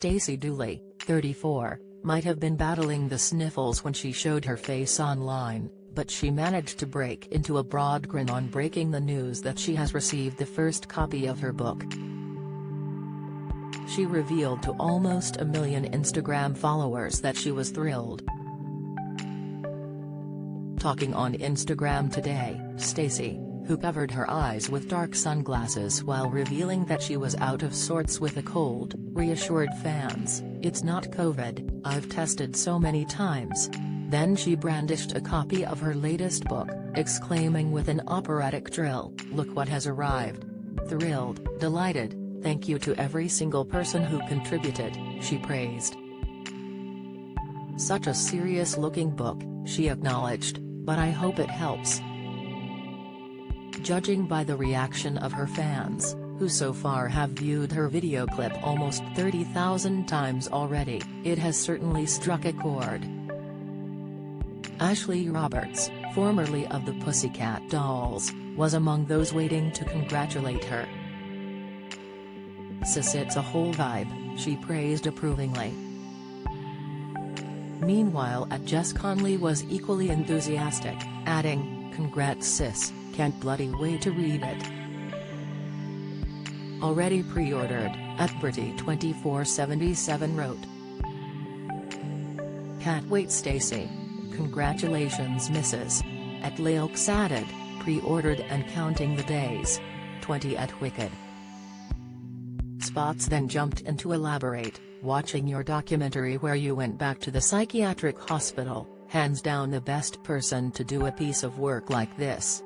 Stacey Dooley, 34, might have been battling the sniffles when she showed her face online, but she managed to break into a broad grin on breaking the news that she has received the first copy of her book. She revealed to almost 1 million Instagram followers that she was thrilled. Talking on Instagram today, Stacey, who covered her eyes with dark sunglasses while revealing that she was out of sorts with a cold, reassured fans, "It's not COVID, I've tested so many times." Then she brandished a copy of her latest book, exclaiming with an operatic trill, "Look what has arrived. Thrilled, delighted, thank you to every single person who contributed," she praised. "Such a serious-looking book," she acknowledged, "but I hope it helps." Judging by the reaction of her fans, who so far have viewed her video clip almost 30,000 times already, it has certainly struck a chord. Ashley Roberts, formerly of the Pussycat Dolls, was among those waiting to congratulate her. "Sis, it's a whole vibe," she praised approvingly. Meanwhile, Jess Conley was equally enthusiastic, adding, "Congrats sis, can't bloody wait to read it." Already pre-ordered, @Britty2477 wrote. "Can't wait Stacey. Congratulations Mrs. @Lalks added, pre-ordered and counting the days. 20 @Wicked. Spots then jumped in to elaborate, "Watching your documentary where you went back to the psychiatric hospital, hands down the best person to do a piece of work like this.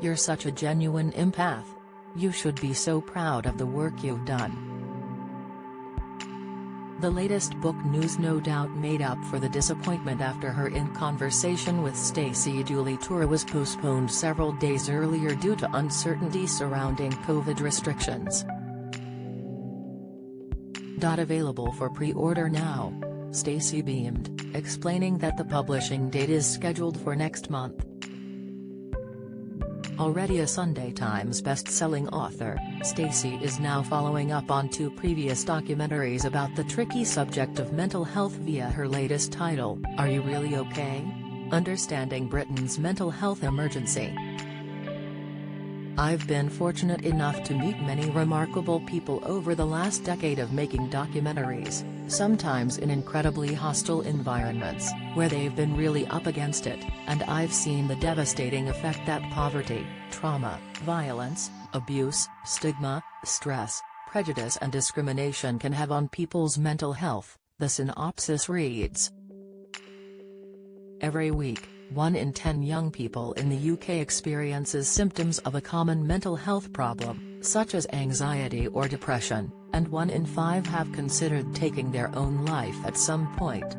You're such a genuine empath. You should be so proud of the work you've done." The latest book news no doubt made up for the disappointment after her In Conversation with Stacey Dooley tour was postponed several days earlier due to uncertainty surrounding COVID restrictions. Available for pre-order now. Stacey beamed, explaining that the publishing date is scheduled for next month. Already a Sunday Times best-selling author, Stacey is now following up on 2 previous documentaries about the tricky subject of mental health via her latest title, Are You Really Okay? Understanding Britain's Mental Health Emergency. "I've been fortunate enough to meet many remarkable people over the last decade of making documentaries, sometimes in incredibly hostile environments, where they've been really up against it, and I've seen the devastating effect that poverty, trauma, violence, abuse, stigma, stress, prejudice and discrimination can have on people's mental health," the synopsis reads. Every week, 1 in 10 young people in the UK experiences symptoms of a common mental health problem, such as anxiety or depression, and 1 in 5 have considered taking their own life at some point.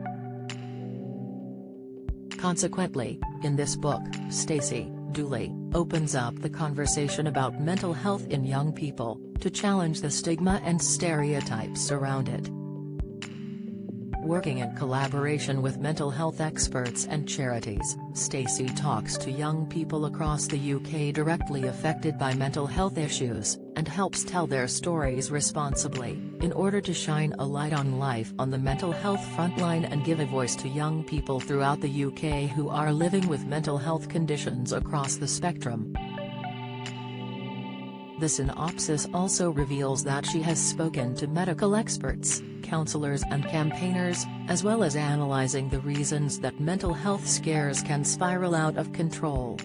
Consequently, in this book, Stacey Dooley opens up the conversation about mental health in young people, to challenge the stigma and stereotypes around it. Working in collaboration with mental health experts and charities, Stacey talks to young people across the UK directly affected by mental health issues, and helps tell their stories responsibly, in order to shine a light on life on the mental health frontline and give a voice to young people throughout the UK who are living with mental health conditions across the spectrum. The synopsis also reveals that she has spoken to medical experts, counselors and campaigners, as well as analyzing the reasons that mental health scares can spiral out of control.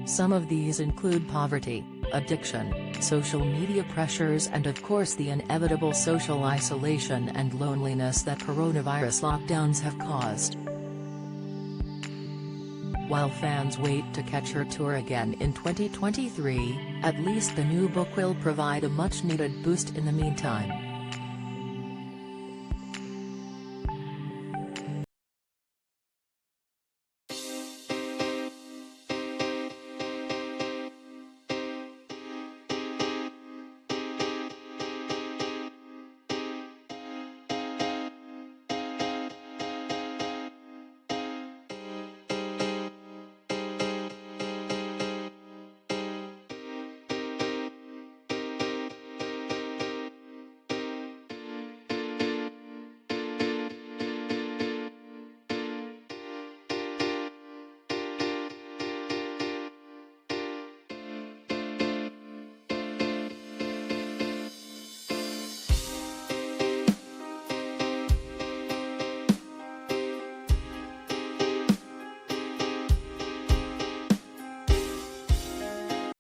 Some of these include poverty, addiction, social media pressures and of course the inevitable social isolation and loneliness that coronavirus lockdowns have caused. While fans wait to catch her tour again in 2023, at least the new book will provide a much-needed boost in the meantime.